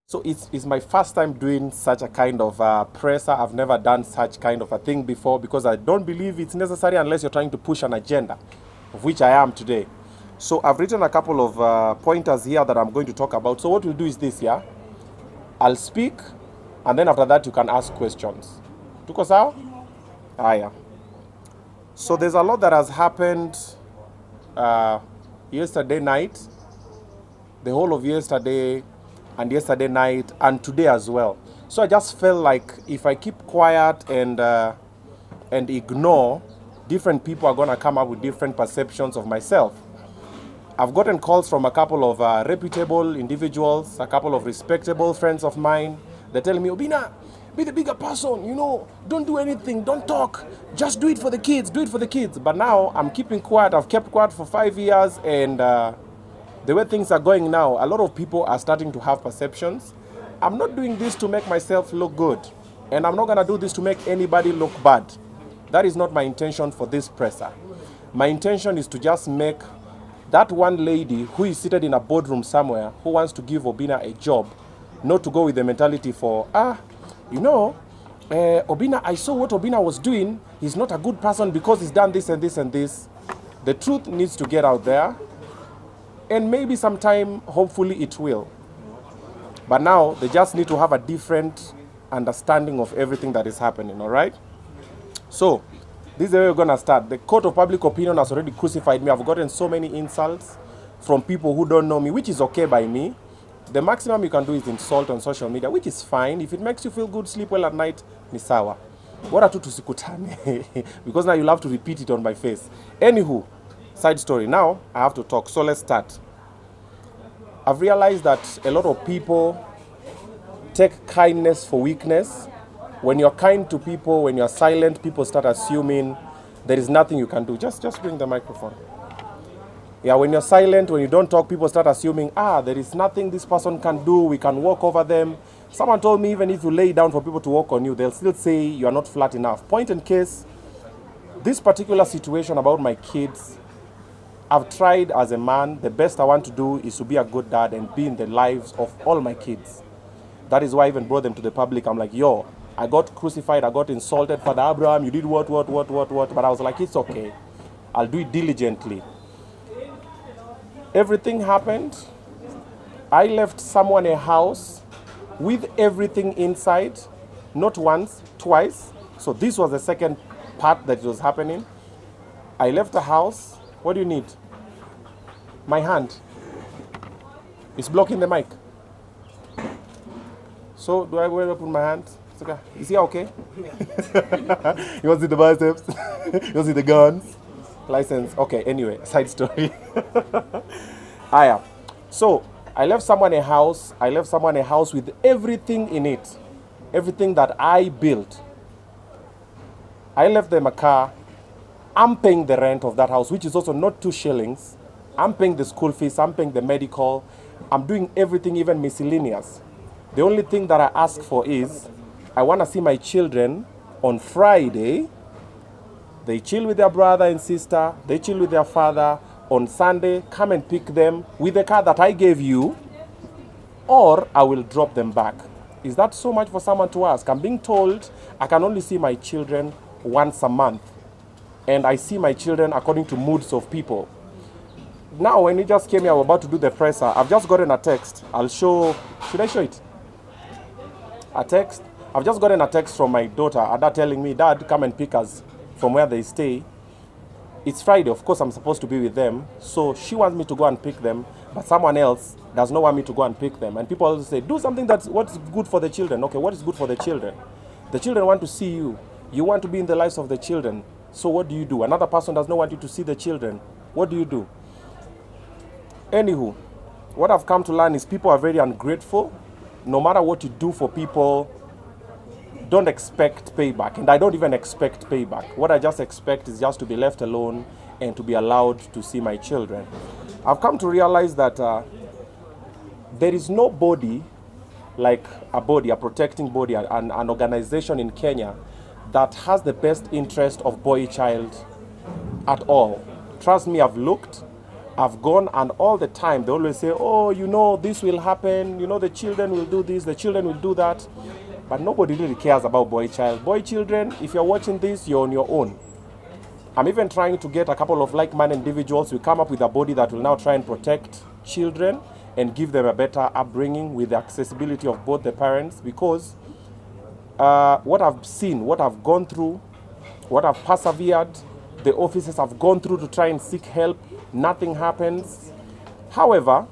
So it's my first time doing such a kind of presser. I've never done such kind of a thing before because I don't believe it's necessary unless you're trying to push an agenda, of which I am today. So I've written a couple of pointers here that I'm going to talk about. So what we'll do is this, yeah? I'll speak, and then after that you can ask questions. Tuko sawa? Aya. So there's a lot that has happened yesterday night, the whole of yesterday, and yesterday night, and today as well. So I just felt like if I keep quiet and ignore, different people are gonna come up with different perceptions of myself. I've gotten calls from a couple of reputable individuals, a couple of respectable friends of mine. They're telling me, Obinna, be the bigger person, don't do anything, don't talk, just do it for the kids, do it for the kids. But now I'm keeping quiet. I've kept quiet for 5 years, and the way things are going now, a lot of people are starting to have perceptions. I'm not doing this to make myself look good, and I'm not gonna do this to make anybody look bad. That is not my intention for this presser. My intention is to just make that one lady who is seated in a boardroom somewhere who wants to give Obinna a job, not to go with the mentality for, Obinna, I saw what Obinna was doing. He's not a good person because he's done this and this and this. The truth needs to get out there. And maybe sometime, hopefully it will. But now, they just need to have a different understanding of everything that is happening, all right? So, this is where we're going to start. The court of public opinion has already crucified me. I've gotten so many insults from people who don't know me, which is okay by me. The maximum you can do is insult on social media, which is fine. If it makes you feel good, sleep well at night, ni sawa. Bora tu tusikutane. Because now you'll have to repeat it on my face. Anywho, side story. Now, I have to talk, so let's start. I've realized that a lot of people take kindness for weakness. When you're kind to people, when you're silent, people start assuming there is nothing you can do. Just bring the microphone. Yeah, when you're silent, when you don't talk, people start assuming, there is nothing this person can do, we can walk over them. Someone told me even if you lay down for people to walk on you, they'll still say you are not flat enough. Point in case, this particular situation about my kids, I've tried as a man. The best I want to do is to be a good dad and be in the lives of all my kids. That is why I even brought them to the public. I'm like, yo, I got crucified, I got insulted. Father Abraham, you did what? But I was like, it's okay. I'll do it diligently. Everything happened. I left someone a house with everything inside, not once, twice. So this was the second part that was happening. I left the house. What do you need? My hand. It's blocking the mic. So do I wear up with my hand? It's okay. Is he okay? You want to see the biceps? You want to see the guns? License. Okay, anyway, side story. So I left someone a house. I left someone a house with everything in it. Everything that I built. I left them a car. I'm paying the rent of that house, which is also not 2 shillings. I'm paying the school fees. I'm paying the medical. I'm doing everything, even miscellaneous. The only thing that I ask for is I want to see my children on Friday. They chill with their brother and sister. They chill with their father. On Sunday, come and pick them with the car that I gave you, or I will drop them back. Is that so much for someone to ask? I'm being told I can only see my children once a month. And I see my children according to moods of people. Now, when you just came here, I'm about to do the presser. I've just gotten a text. I'll show. Should I show it? A text. I've just gotten a text from my daughter, Ada, telling me, Dad, come and pick us from where they stay. It's Friday. Of course, I'm supposed to be with them. So she wants me to go and pick them. But someone else does not want me to go and pick them. And people always say, do something what's good for the children. Okay, what is good for the children? The children want to see you. You want to be in the lives of the children. So what do you do? Another person does not want you to see the children. What do you do? Anywho, what I've come to learn is people are very ungrateful. No matter what you do for people, don't expect payback. And I don't even expect payback. What I just expect is just to be left alone and to be allowed to see my children. I've come to realize that there is no body like a protecting body, an organization in Kenya that has the best interest of boy child at all. Trust me, I've looked. I've gone, and all the time they always say, oh, you know, this will happen, you know, the children will do this, the children will do that. But nobody really cares about boy child. Boy children, if you're watching this, you're on your own. I'm even trying to get a couple of like-minded individuals to come up with a body that will now try and protect children and give them a better upbringing with the accessibility of both the parents, because what I've seen, what I've gone through, what I've persevered, the officers have gone through to try and seek help, nothing happens. However,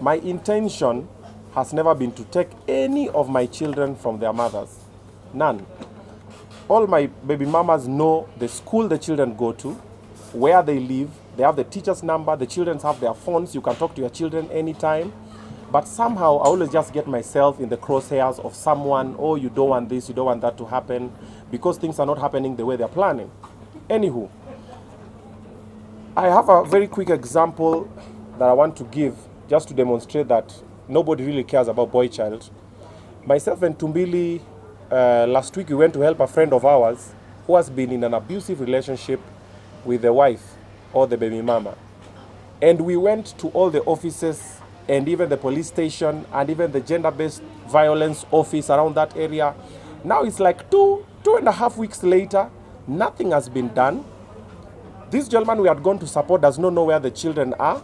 my intention has never been to take any of my children from their mothers. None. All my baby mamas know the school the children go to, where they live. They have the teacher's number. The children have their phones. You can talk to your children anytime. But somehow I always just get myself in the crosshairs of someone. Oh, you don't want this, you don't want that to happen, because things are not happening the way they're planning. Anywho, I have a very quick example that I want to give just to demonstrate that nobody really cares about boy child. Myself and Tumbili, last week we went to help a friend of ours who has been in an abusive relationship with the wife or the baby mama. And we went to all the offices and even the police station and even the gender-based violence office around that area. Now it's like two and a half weeks later, nothing has been done. This gentleman we had gone to support does not know where the children are,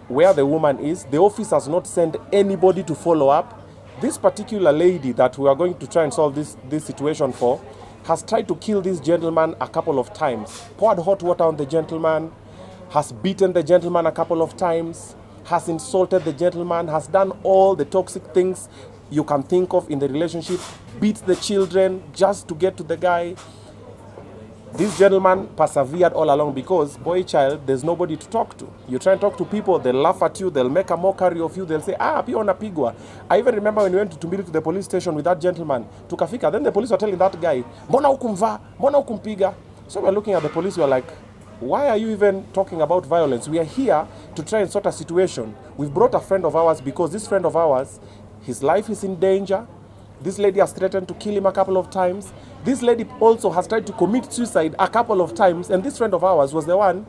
where the woman is. The office has not sent anybody to follow up. This particular lady that we are going to try and solve this situation for has tried to kill this gentleman a couple of times, poured hot water on the gentleman, has beaten the gentleman a couple of times, has insulted the gentleman, has done all the toxic things you can think of in the relationship, beat the children just to get to the guy. This gentleman persevered all along because, boy child, there's nobody to talk to. You try and talk to people, they'll laugh at you, they'll make a mockery of you, they'll say, pia unapigwa. I even remember when we went to Tumbili to the police station with that gentleman, tukafika, then the police were telling that guy, mbona hukumvaa, mbona hukumpiga? So we're looking at the police, we're like, why are you even talking about violence? We are here to try and sort a situation. We've brought a friend of ours because this friend of ours, his life is in danger. This lady has threatened to kill him a couple of times. This lady also has tried to commit suicide a couple of times, and this friend of ours was the one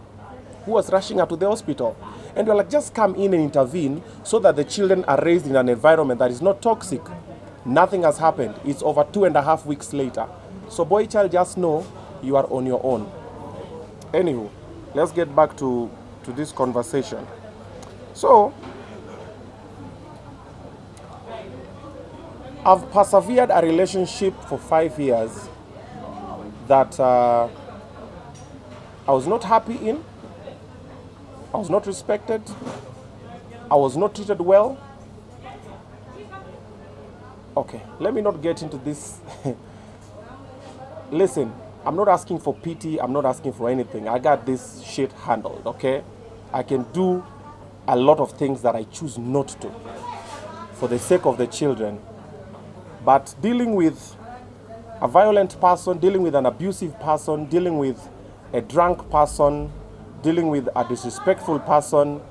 who was rushing her to the hospital. And we're like, just come in and intervene so that the children are raised in an environment that is not toxic. Nothing has happened. It's over 2.5 weeks later. So boy child, just know you are on your own. Anywho, let's get back to this conversation. So, I've persevered a relationship for 5 years that I was not happy in. I was not respected. I was not treated well. Okay, let me not get into this. Listen, I'm not asking for pity. I'm not asking for anything. I got this shit handled, okay? I can do a lot of things that I choose not to for the sake of the children. But dealing with a violent person, dealing with an abusive person, dealing with a drunk person, dealing with a disrespectful person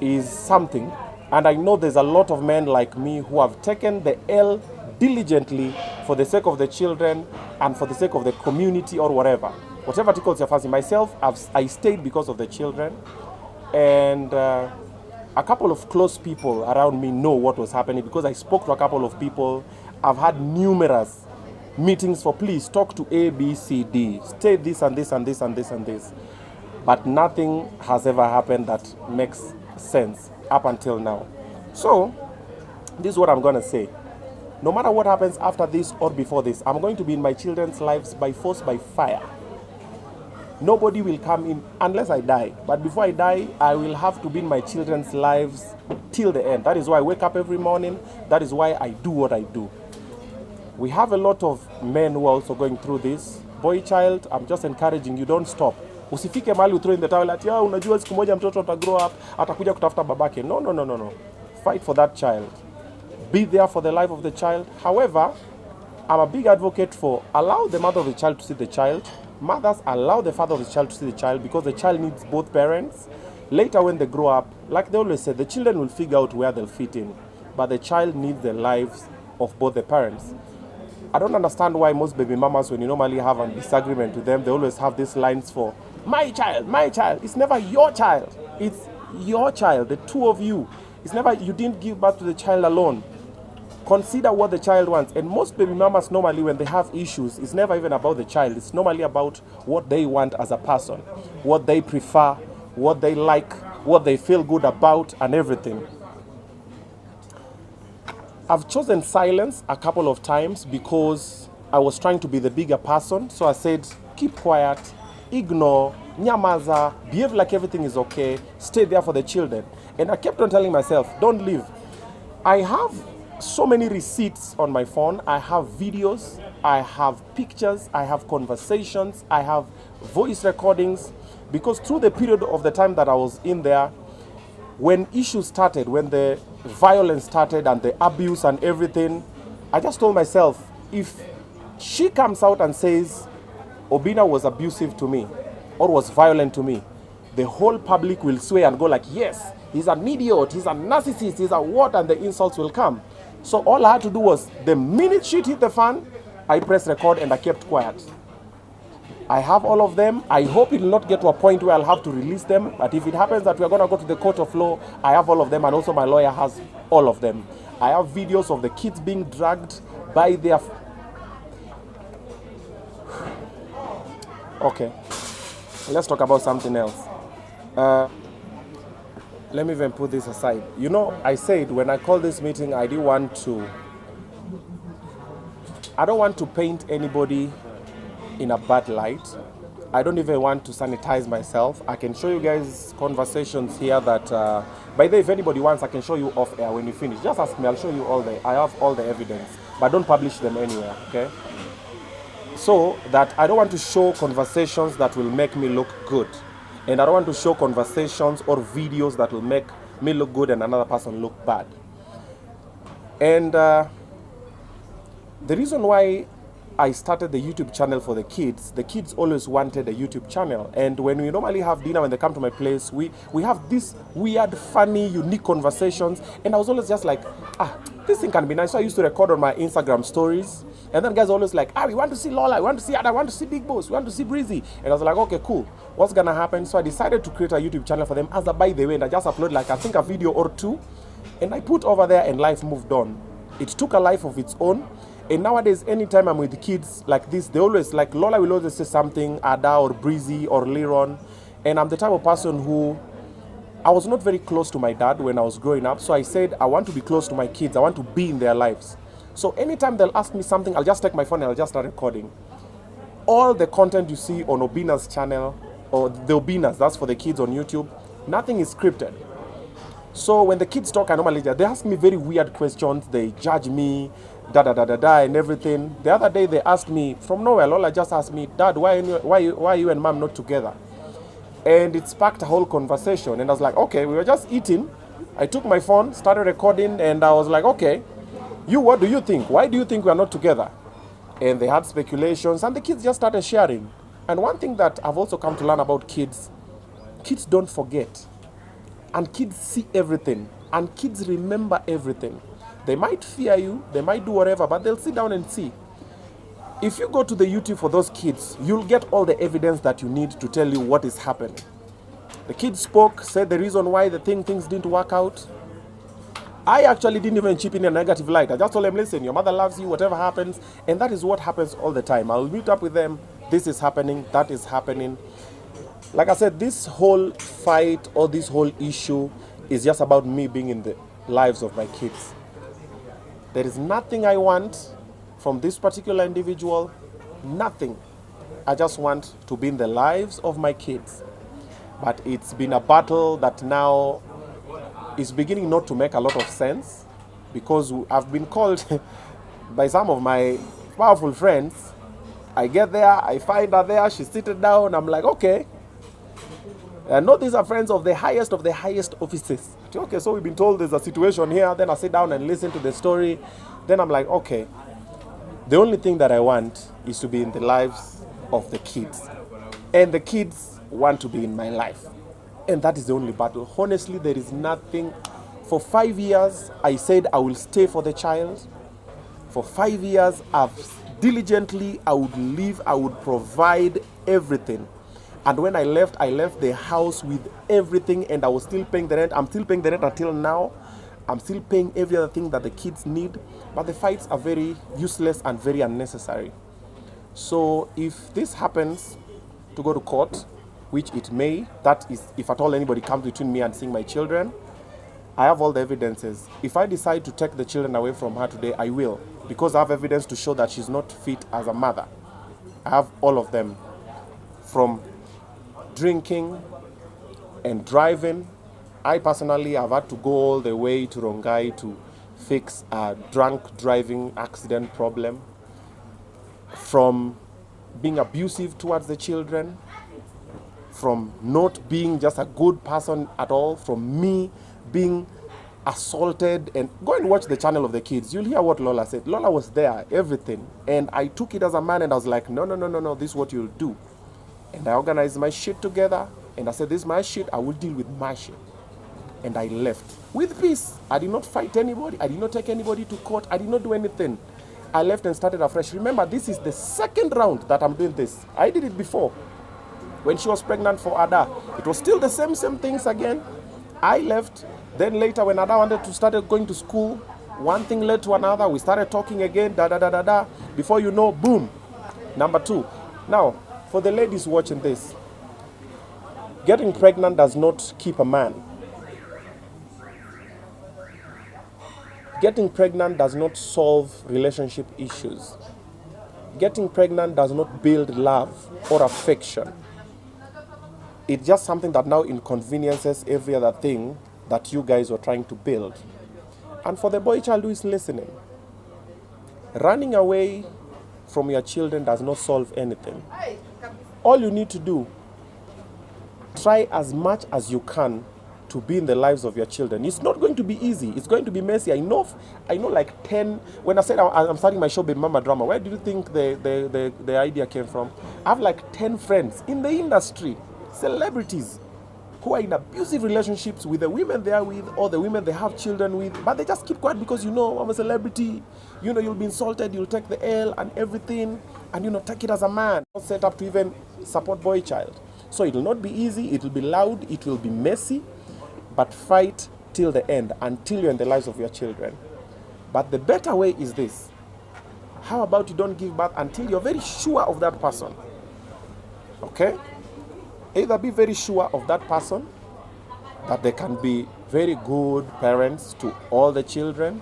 is something. And I know there's a lot of men like me who have taken the L diligently for the sake of the children and for the sake of the community or whatever. Whatever tickles your fancy. Myself, I stayed because of the children. And a couple of close people around me know what was happening because I spoke to a couple of people. I've had numerous meetings for please talk to A, B, C, D. State this and this and this and this and this. But nothing has ever happened that makes sense up until now. So, this is what I'm going to say. No matter what happens after this or before this, I'm going to be in my children's lives by force, by fire. Nobody will come in unless I die. But before I die, I will have to be in my children's lives till the end. That is why I wake up every morning. That is why I do what I do. We have a lot of men who are also going through this. Boy child, I'm just encouraging you, don't stop. Usifike mahali u throw in the towel at, unajua siku moja mtoto atagrow up, atakuja kutafuta babake. No. Fight for that child. Be there for the life of the child. However, I'm a big advocate for allow the mother of the child to see the child. Mothers, allow the father of the child to see the child because the child needs both parents. Later when they grow up, like they always say, the children will figure out where they'll fit in. But the child needs the lives of both the parents. I don't understand why most baby mamas, when you normally have a disagreement with them, they always have these lines for, my child. It's never your child. It's your child, the two of you. It's never, you didn't give birth to the child alone. Consider what the child wants. And most baby mamas normally, when they have issues, it's never even about the child. It's normally about what they want as a person, what they prefer, what they like, what they feel good about, and everything. I've chosen silence a couple of times because I was trying to be the bigger person. So I said, keep quiet, ignore, nyamaza, behave like everything is okay, stay there for the children. And I kept on telling myself, don't leave. I have so many receipts on my phone. I have videos, I have pictures, I have conversations, I have voice recordings. Because through the period of the time that I was in there, when issues started, when the violence started and the abuse and everything, I just told myself, if she comes out and says Obinna was abusive to me or was violent to me, the whole public will sway and go like, yes, he's an idiot, he's a narcissist, he's a what, and the insults will come. So all I had to do was, the minute shit hit the fan, I pressed record and I kept quiet. I have all of them. I hope it will not get to a point where I'll have to release them. But if it happens that we're going to go to the court of law, I have all of them. And also my lawyer has all of them. I have videos of the kids being dragged by their... Okay. Let's talk about something else. Let me even put this aside. You know, I said when I called this meeting, I don't want to paint anybody in a bad light. I don't even want to sanitize myself. I can show you guys conversations here that, by the way, if anybody wants, I can show you off air when we finish. Just ask me, I'll show you I have all the evidence, but don't publish them anywhere, okay? So that I don't want to show conversations that will make me look good. And I don't want to show conversations or videos that will make me look good and another person look bad. And the reason why I started the YouTube channel for the kids always wanted a YouTube channel. And when we normally have dinner, when they come to my place, we have these weird, funny, unique conversations. And I was always just like, this thing can be nice. So I used to record on my Instagram stories. And then guys always like, we want to see Lola, we want to see Ada, we want to see Big Boss, we want to see Breezy. And I was like, okay, cool. What's gonna happen? So I decided to create a YouTube channel for them as a by the way. And I just upload like, I think a video or two. And I put over there and life moved on. It took a life of its own. And nowadays, anytime I'm with the kids like this, they always, like Lola will always say something, Ada or Breezy or Liron. And I'm the type of person who, I was not very close to my dad when I was growing up. So I said, I want to be close to my kids. I want to be in their lives. So anytime they'll ask me something, I'll just take my phone and I'll just start recording. All the content you see on Obinna's channel, or the Obinnas, that's for the kids on YouTube, nothing is scripted. So when the kids talk, I normally, they ask me very weird questions. They judge me, and everything. The other day they asked me, from nowhere, Lola just asked me, Dad, why are you and Mom not together? And it sparked a whole conversation. And I was like, okay, we were just eating. I took my phone, started recording, and I was like, okay, what do you think? Why do you think we are not together? And they had speculations, and the kids just started sharing. And one thing that I've also come to learn about kids don't forget. And kids see everything. And kids remember everything. They might fear you, they might do whatever, but they'll sit down and see. If you go to the YouTube for those kids, you'll get all the evidence that you need to tell you what is happening. The kids spoke, said the reason why things didn't work out. I actually didn't even chip in a negative light. I just told them, listen, your mother loves you, whatever happens. And that is what happens all the time. I'll meet up with them. This is happening, that is happening. Like I said, this whole fight or this whole issue is just about me being in the lives of my kids. There is nothing I want from this particular individual. Nothing. I just want to be in the lives of my kids. But it's been a battle that now is beginning not to make a lot of sense, because I've been called by some of my powerful friends. I get there, I find her there, she's seated down, I'm like, okay. I know these are friends of the highest offices. Okay, so we've been told there's a situation here, then I sit down and listen to the story. Then I'm like, okay, the only thing that I want is to be in the lives of the kids. And the kids want to be in my life. And that is the only battle. Honestly, there is nothing. For 5 years, I said I will stay for the child. For 5 years, I would live, I would provide everything. And when I left the house with everything, and I was still paying the rent. I'm still paying the rent until now. I'm still paying every other thing that the kids need. But the fights are very useless and very unnecessary. So if this happens to go to court, which it may, that is if at all anybody comes between me and seeing my children, I have all the evidences. If I decide to take the children away from her today, I will, because I have evidence to show that she's not fit as a mother. I have all of them, from drinking and driving. I personally have had to go all the way to Rongai to fix a drunk driving accident problem, from being abusive towards the children, from not being just a good person at all, from me being assaulted. And go and watch the channel of the kids. You'll hear what Lola said. Lola was there, everything. And I took it as a man, and I was like, no, this is what you'll do. And I organized my shit together, and I said, this is my shit, I will deal with my shit. And I left with peace. I did not fight anybody. I did not take anybody to court. I did not do anything. I left and started afresh. Remember, this is the second round that I'm doing this. I did it before. When she was pregnant for Ada, it was still the same things again. I left. Then later, when Ada wanted to start going to school, one thing led to another. We started talking again, Before you know, boom, number 2. Now, for the ladies watching this, getting pregnant does not keep a man. Getting pregnant does not solve relationship issues. Getting pregnant does not build love or affection. It's just something that now inconveniences every other thing that you guys were trying to build. And for the boy child who is listening, running away from your children does not solve anything. All you need to do, try as much as you can to be in the lives of your children. It's not going to be easy. It's going to be messy. I know like 10, when I said I'm starting my show, Baby Mama Drama, where do you think the idea came from? I have like 10 friends in the industry, celebrities, who are in abusive relationships with the women they are with, or the women they have children with, but they just keep quiet because, I'm a celebrity. You'll be insulted, you'll take the L and everything, and take it as a man. Not set up to even support boy child. So it will not be easy, it will be loud, it will be messy, but fight till the end, until you're in the lives of your children. But the better way is this. How about you don't give birth until you're very sure of that person? Okay? Either be very sure of that person, that they can be very good parents to all the children,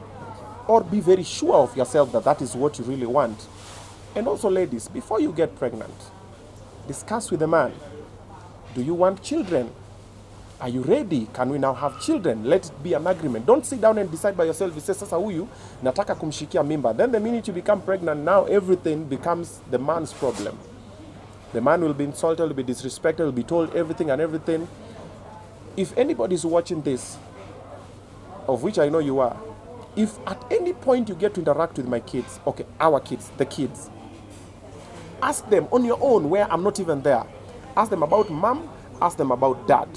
or be very sure of yourself that that is what you really want. And also, ladies, before you get pregnant, discuss with the man. Do you want children? Are you ready? Can we now have children? Let it be an agreement. Don't sit down and decide by yourself. You say, sasa huyu, nataka kumshikia mimba. Then the minute you become pregnant, now everything becomes the man's problem. The man will be insulted, will be disrespected, will be told everything and everything. If anybody is watching this, of which I know you are, if at any point you get to interact with my kids, okay, our kids, the kids, ask them on your own where I'm not even there. Ask them about mom, ask them about dad.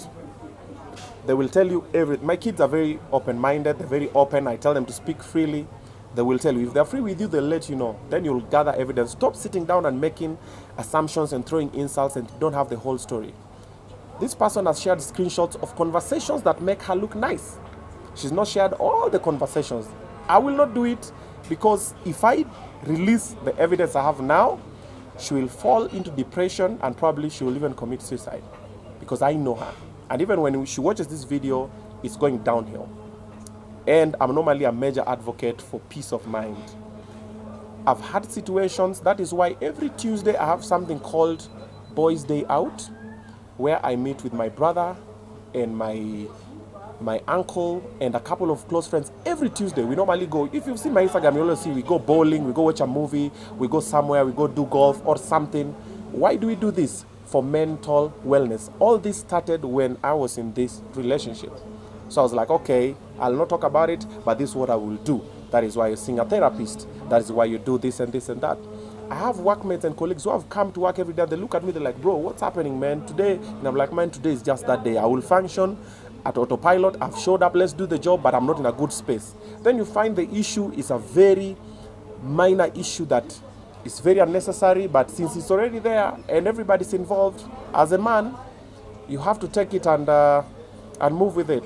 They will tell you everything. My kids are very open-minded, they're very open. I tell them to speak freely. They will tell you. If they're free with you, they'll let you know. Then you'll gather evidence. Stop sitting down and making assumptions and throwing insults and don't have the whole story. This person has shared screenshots of conversations that make her look nice. She's not shared all the conversations. I will not do it, because if I release the evidence I have now, she will fall into depression and probably she will even commit suicide, because I know her. And even when she watches this video, it's going downhill. And I'm normally a major advocate for peace of mind. I've had situations, that is why every Tuesday I have something called Boys Day Out, where I meet with my brother and my uncle and a couple of close friends. Every Tuesday we normally go, if you've seen my Instagram, you always see we go bowling, we go watch a movie, we go somewhere, we go do golf or something. Why do we do this? For mental wellness. All this started when I was in this relationship. So I was like, okay, I'll not talk about it, but this is what I will do. That is why you're seeing a therapist. That is why you do this and this and that. I have workmates and colleagues who have come to work every day. They look at me, they're like, bro, what's happening, man? Today, and I'm like, man, today is just that day. I will function at autopilot. I've showed up, let's do the job, but I'm not in a good space. Then you find the issue is a very minor issue that It's very unnecessary, but since it's already there and everybody's involved, as a man, you have to take it and move with it.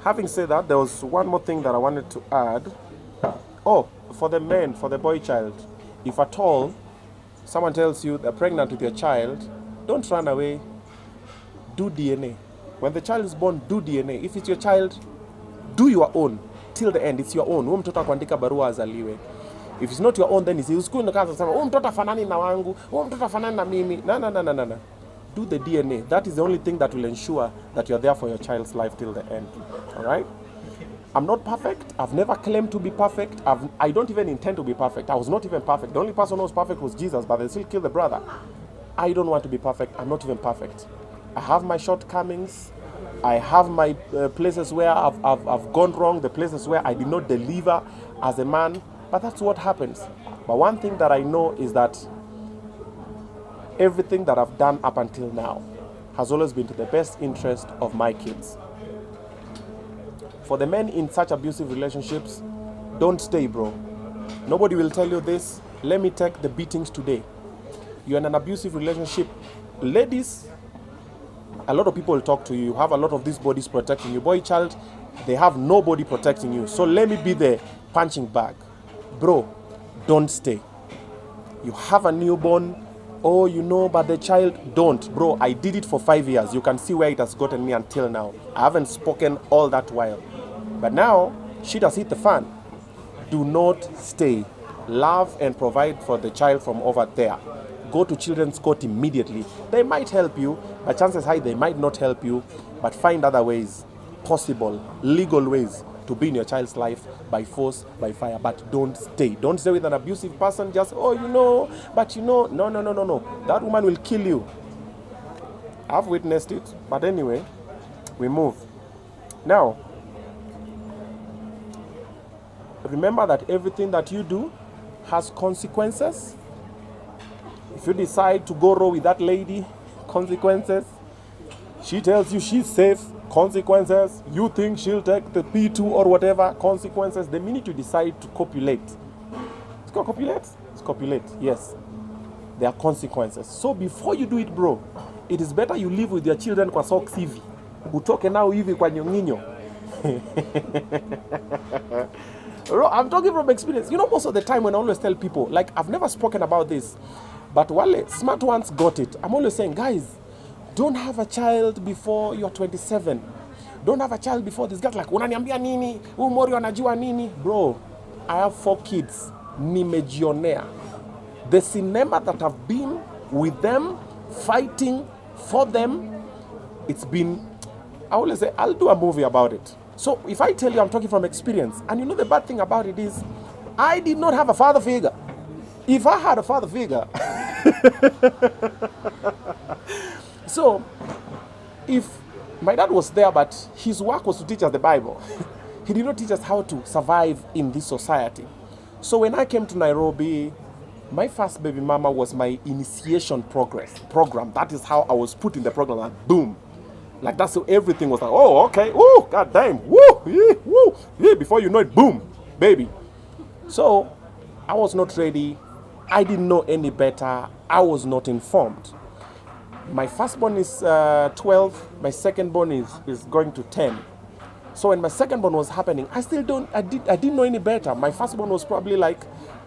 Having said that, there was one more thing that I wanted to add. Oh, for the men, for the boy child, if at all someone tells you they're pregnant with your child, don't run away. Do DNA. When the child is born, do DNA. If it's your child, do your own till the end. It's your own. Huyo mtoto kuandika barua azaliwe. If it's not your own, then it's usiku nikaanza kusema huyo mtoto afanani na wangu, huyo mtoto afanani na mimi. No. Do the DNA. That is the only thing that will ensure that you're there for your child's life till the end. All right? I'm not perfect. I've never claimed to be perfect. I don't even intend to be perfect. I was not even perfect. The only person who was perfect was Jesus, but they still killed the brother. I don't want to be perfect. I'm not even perfect. I have my shortcomings. I have my places where I've gone wrong, the places where I did not deliver as a man. But that's what happens. But one thing that I know is that everything that I've done up until now has always been to the best interest of my kids. For the men in such abusive relationships, don't stay, bro. Nobody will tell you this. Let me take the beatings today. You're in an abusive relationship. Ladies, a lot of people will talk to you. You have a lot of these bodies protecting you. Boy child, they have nobody protecting you. So let me be the punching bag. Bro, don't stay. You have a newborn. Oh, you know, but the child, don't. Bro, I did it for 5 years. You can see where it has gotten me until now. I haven't spoken all that while. But now, shit has hit the fan. Do not stay. Love and provide for the child from over there. Go to children's court immediately. They might help you, but chances high they might not help you. But find other ways, possible, legal ways to be in your child's life by force, by fire. But don't stay. Don't stay with an abusive person just, oh, you know, but you know. No. That woman will kill you. I've witnessed it. But anyway, we move. Now, remember that everything that you do has consequences. If you decide to go row with that lady, consequences. She tells you she's safe, consequences. You think she'll take the P2 or whatever, consequences. The minute you decide to copulate, it's called copulate? It's copulate, yes. There are consequences. So before you do it, bro, it is better you live with your children kwa socks hivi. Utoke nao hivi kwa nyonginyo. I'm talking from experience. You know, most of the time when I always tell people, like, I've never spoken about this, but wale smart ones got it. I'm always saying, guys, don't have a child before you're 27. Don't have a child before this. Guys like, unaniambia nini? Umori anajua nini? Bro, I have 4 kids. Nimejionea. The cinema that I've been with them, fighting for them, it's been, I always say, I'll do a movie about it. So if I tell you I'm talking from experience, and you know the bad thing about it is, I did not have a father figure. If I had a father figure, so if my dad was there, but his work was to teach us the Bible, he did not teach us how to survive in this society. So when I came to Nairobi, my first baby mama was my initiation program. That is how I was put in the program, like boom. Like that's so everything was like, oh, okay, woo, god damn, woo, yeah, woo, yeah, before you know it, boom, baby. So I was not ready. I didn't know any better. I was not informed. My firstborn is 12. My secondborn is going to 10. So when my secondborn was happening, I didn't know any better. My firstborn was probably like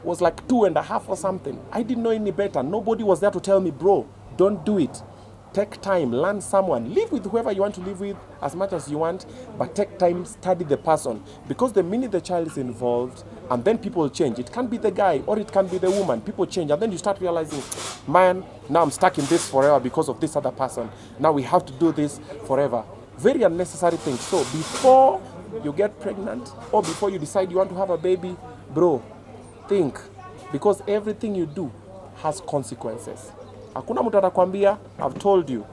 2.5 or something. I didn't know any better. Nobody was there to tell me, bro, don't do it. Take time, learn someone. Live with whoever you want to live with as much as you want, but take time, study the person. Because the minute the child is involved, and then people change. It can be the guy or it can be the woman. People change, and then you start realizing, man, now I'm stuck in this forever because of this other person. Now we have to do this forever. Very unnecessary thing. So before you get pregnant or before you decide you want to have a baby, bro, think. Because everything you do has consequences. Hakuna mtu atakwambia, I've told you,